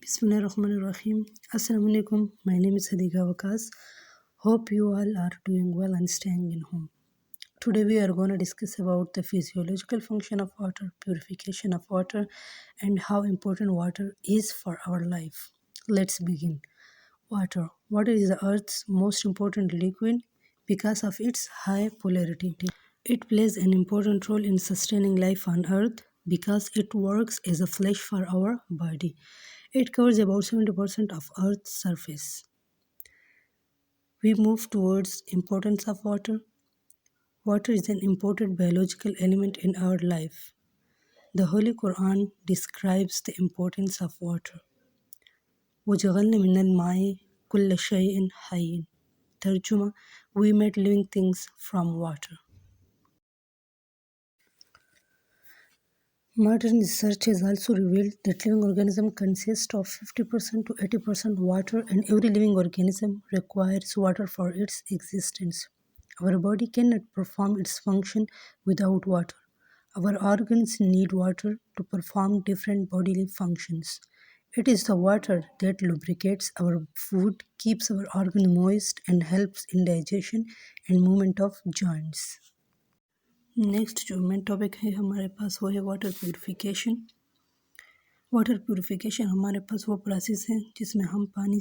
Bismillahirrahmanirrahim. Assalamu alaikum. My name is Hadiqa Wakas. Hope you all are doing well and staying in home. Today we are going to discuss about the physiological function of water, purification of water, and how important water is for our life. Let's begin. Water. Water is the Earth's most important liquid because of its high polarity. It plays an important role in sustaining life on Earth because it works as a flesh for our body. It covers about 70% of Earth's surface. We move towards importance of water. Water is an important biological element in our life. The Holy Quran describes the importance of water. وَجَعَلْنَا مِنَ الْمَاءِ كُلَّ شَيْءٍ حَيٍّ. Tarjuma, we made living things from water. Modern research has also revealed that living organisms consist of 50% to 80% water, and every living organism requires water for its existence. Our body cannot perform its function without water. Our organs need water to perform different bodily functions. It is the water that lubricates our food, keeps our organs moist, and helps in digestion and movement of joints. Next जो main topic है हमारे पास वो है water purification. Water purification हमारे पास वो process है जिसमें हम पानी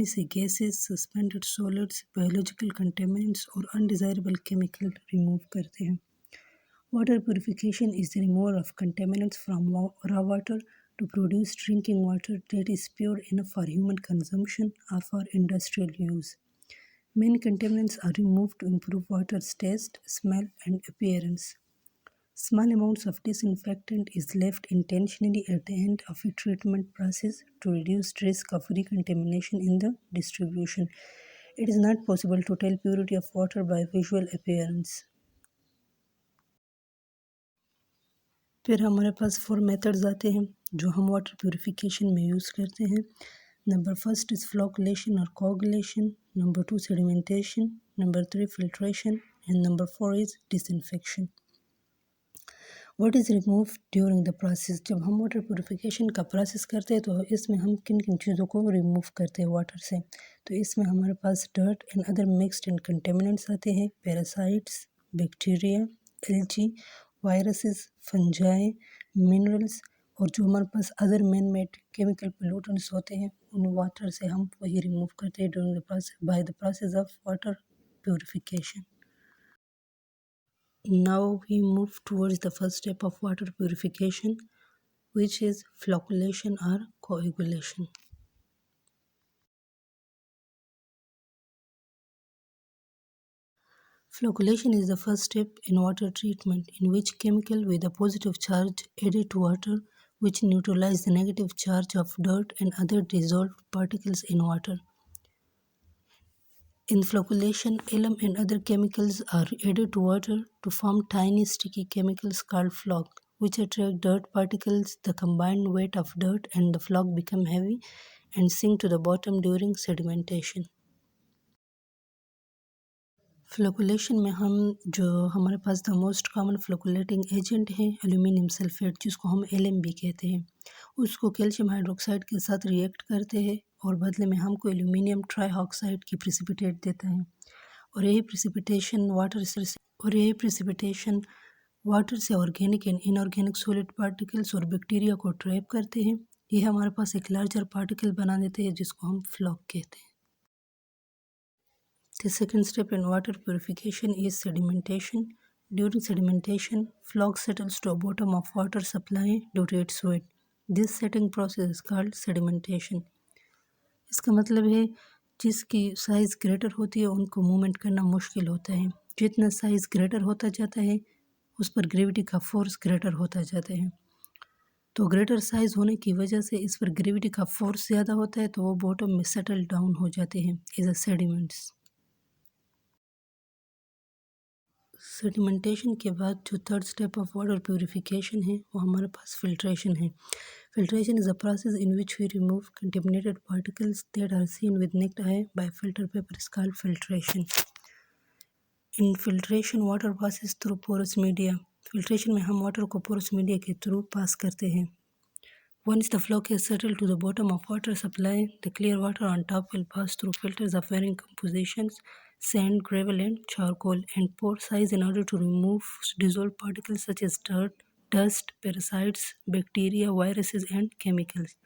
से gases, suspended solids, biological contaminants और अनडिज़ायरेबल केमिकल रिमूव करते हैं। Water purification is the removal of contaminants from raw water to produce drinking water that is pure enough for human consumption or for industrial use. Many contaminants are removed to improve water's taste, smell, and appearance. Small amounts of disinfectant is left intentionally at the end of a treatment process to reduce risk of recontamination in the distribution. It is not possible to tell purity of water by visual appearance. फिर हमारे पास 4 methods आते हैं जो हम water purification में use करते हैं। Number first is flocculation or coagulation. Number 2 sedimentation. Number 3 filtration. And number 4 is disinfection. What is removed during the process? जब हम वाटर प्यूरिफिकेशन का प्रोसेस करते हैं तो इसमें हम किन किन चीज़ों को रिमूव करते हैं वाटर से। तो इसमें हमारे पास dirt and other mixed and contaminants आते हैं, parasites, bacteria, algae, viruses, fungi, minerals और जो हमारे पास other man made chemical pollutants होते हैं उन वाटर से हम वही रिमूव करते हैं during the process by the process of water purification. Now we move towards the first step of water purification, which is flocculation or coagulation. Flocculation is the first step in water treatment in which chemical with a positive charge added to water which neutralize the negative charge of dirt and other dissolved particles in water. In flocculation, alum and other chemicals are added to water to form tiny sticky chemicals called floc, which attract dirt particles. The combined weight of dirt and the floc become heavy and sink to the bottom during sedimentation. Flocculation में हम जो हमारे पास the most common flocculating agent है aluminium sulphate, जिसको हम LMB कहते हैं, उसको कैल्शियम हाइड्रोक्साइड के साथ रिएक्ट करते हैं और बदले में हमको एल्यूमिनियम ट्राईऑक्साइड की प्रेसिपिटेट देता है और यही प्रेसिपिटेशन वाटर से organic and inorganic solid particles और बैक्टीरिया को ट्रैप करते हैं। ये हमारे पास एक लार्जर पार्टिकल बना देते हैं जिसको हम फ्लॉक कहते हैं। The second step in water purification is sedimentation. During sedimentation, floc settles to the bottom of water supply due to its weight. This setting process is called sedimentation. इसका मतलब है जिसकी साइज़ ग्रेटर होती है उनको movement करना मुश्किल होता है। जितना साइज़ ग्रेटर होता जाता है उस पर ग्रेविटी का फोर्स ग्रेटर होता जाता है। तो ग्रेटर साइज़ होने की वजह से इस पर ग्रेविटी का फोर्स ज़्यादा होता है तो वो बॉटम में सेटल डाउन हो जाते हैं एज अ सेडिमेंट्स। सेडिमेंटेशन के बाद जो third step of water purification है वो हमारे पास फिल्ट्रेशन है। Filtration is a process in which we remove contaminated particles that are seen with naked eye by filter paper is called filtration. In filtration water passes through porous media. Filtration में हम water को porous media के through pass करते हैं. Once the flock has settled to the bottom of water supply, the clear water on top will pass through filters of varying compositions, sand, gravel, and charcoal, and pore size in order to remove dissolved particles such as dirt, dust, parasites, bacteria, viruses, and chemicals.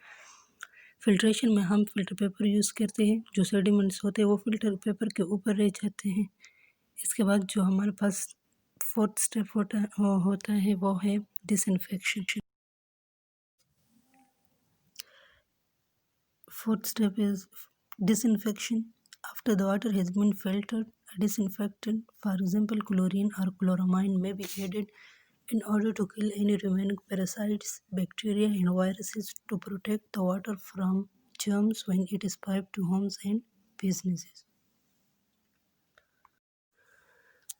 Filtration में हम filter paper use करते हैं। जो sediments होते हैं वो filter paper के ऊपर रह जाते हैं। इसके बाद जो हमारे पास फोर्थ स्टेप होता है वो है disinfection. Fourth step is disinfection. After the water has been filtered, a disinfectant, for example chlorine or chloramine, may be added in order to kill any remaining parasites, bacteria, and viruses to protect the water from germs when it is piped to homes and businesses.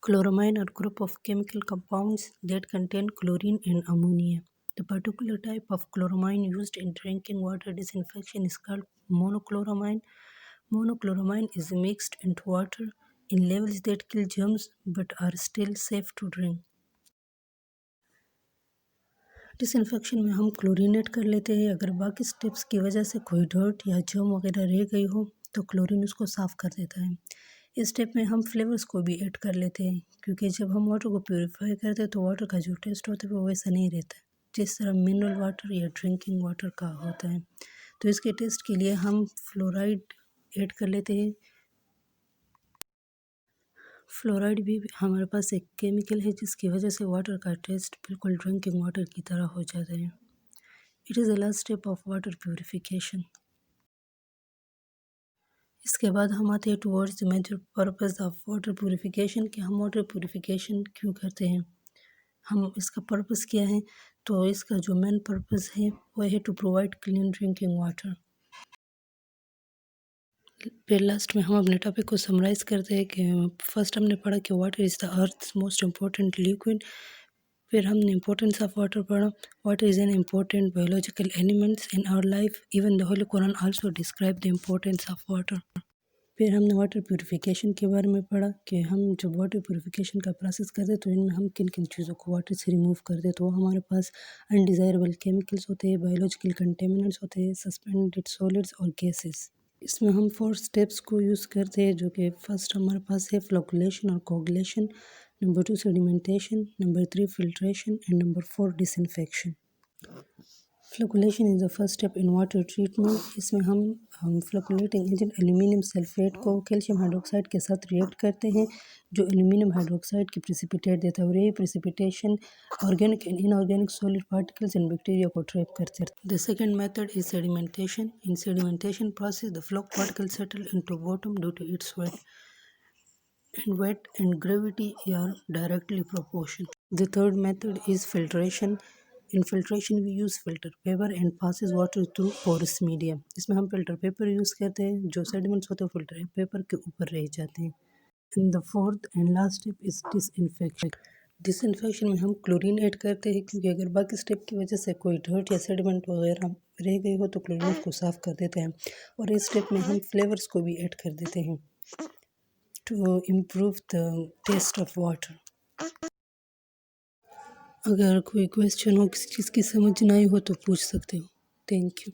Chloramine are group of chemical compounds that contain chlorine and ammonia. The particular type of chloramine used in drinking water disinfection is called monochloramine. Monochloramine is mixed into water in levels that kill germs but are still safe to drink. Disinfection में हम chlorinate कर लेते हैं। अगर बाकी steps की वजह से कोई डर्ट या जर्म वगैरह रह गई हो तो क्लोरीन उसको साफ़ कर देता है। इस स्टेप में हम फ्लेवर्स को भी ऐड कर लेते हैं, क्योंकि जब हम वाटर को प्योरीफाई करते हैं तो वाटर का जो टेस्ट होता है वो वैसा नहीं रहता जिस तरह मिनरल वाटर या ड्रिंकिंग वाटर का होता है। तो इसके टेस्ट के लिए हम फ्लोराइड ऐड कर लेते हैं। फ्लोराइड भी हमारे पास एक केमिकल है जिसकी वजह से वाटर का टेस्ट बिल्कुल ड्रिंकिंग वाटर की तरह हो जाता है। It is the last step of water purification. इसके बाद हम आते हैं towards the major purpose of water purification कि हम वाटर प्योरीफिकेशन क्यों करते हैं, हम इसका पर्पस क्या है। तो इसका जो मेन पर्पस है वो है to provide clean drinking water. फिर लास्ट में हम अपने टॉपिक को समराइज़ करते हैं कि फर्स्ट हमने पढ़ा कि water is the earth's most important liquid. फिर हमने इम्पोर्टेंस ऑफ वाटर पढ़ा। Water is an important biological elements in our life. Even the holy Quran also describe the importance of water. फिर हमने वाटर प्योरीफिकेशन के बारे में पढ़ा कि हम जब वाटर प्योरीफिकेशन का प्रोसेस करते हैं तो इनमें हम किन किन चीज़ों को वाटर से रिमूव करते हैं। तो हमारे पास अनडिज़ायरेबल केमिकल्स होते हैं, बायोलॉजिकल कंटेमिनेंट्स होते हैं, सस्पेंडेड सॉलिड्स और गैसेस। इसमें हम 4 स्टेप्स को यूज़ करते हैं, जो कि फर्स्ट हमारे पास है फ्लोकुलेशन और coagulation, number 2 sedimentation, number 3 filtration and number 4 disinfection. Flocculation is the first step in water treatment. इसमें हम फ्लोकुलेटिंग एजेंट एल्यूमिनियम सल्फेट को कैल्शियम हाइड्रोक्साइड के साथ रिएक्ट करते हैं, जो एल्यूमिनियम हाइड्रोक्साइड की प्रेसिपिटेट देता है, और यही precipitation organic and inorganic solid particles and bacteria को ट्रैप करते हैं। The second method is sedimentation. In sedimentation process the floc particle settle into bottom due to its weight and gravity are directly proportional. The third method is filtration. In filtration we use filter paper and passes water through porous medium. इसमें हम filter paper use करते हैं, जो sediments होते हैं filter paper के ऊपर रह जाते हैं। And the fourth and last step is disinfection. Disinfection में हम क्लोरीन ऐड करते हैं, क्योंकि अगर बाकी स्टेप की वजह से कोई डर्ट या सेडिमेंट वगैरह रह गई हो तो क्लोरीन को साफ़ कर देते हैं। और इस स्टेप में हम फ्लेवर्स को भी ऐड कर देते हैं to improve the taste of water. अगर कोई क्वेश्चन हो, किसी चीज़ की समझ ना आई हो तो पूछ सकते हो। Thank you.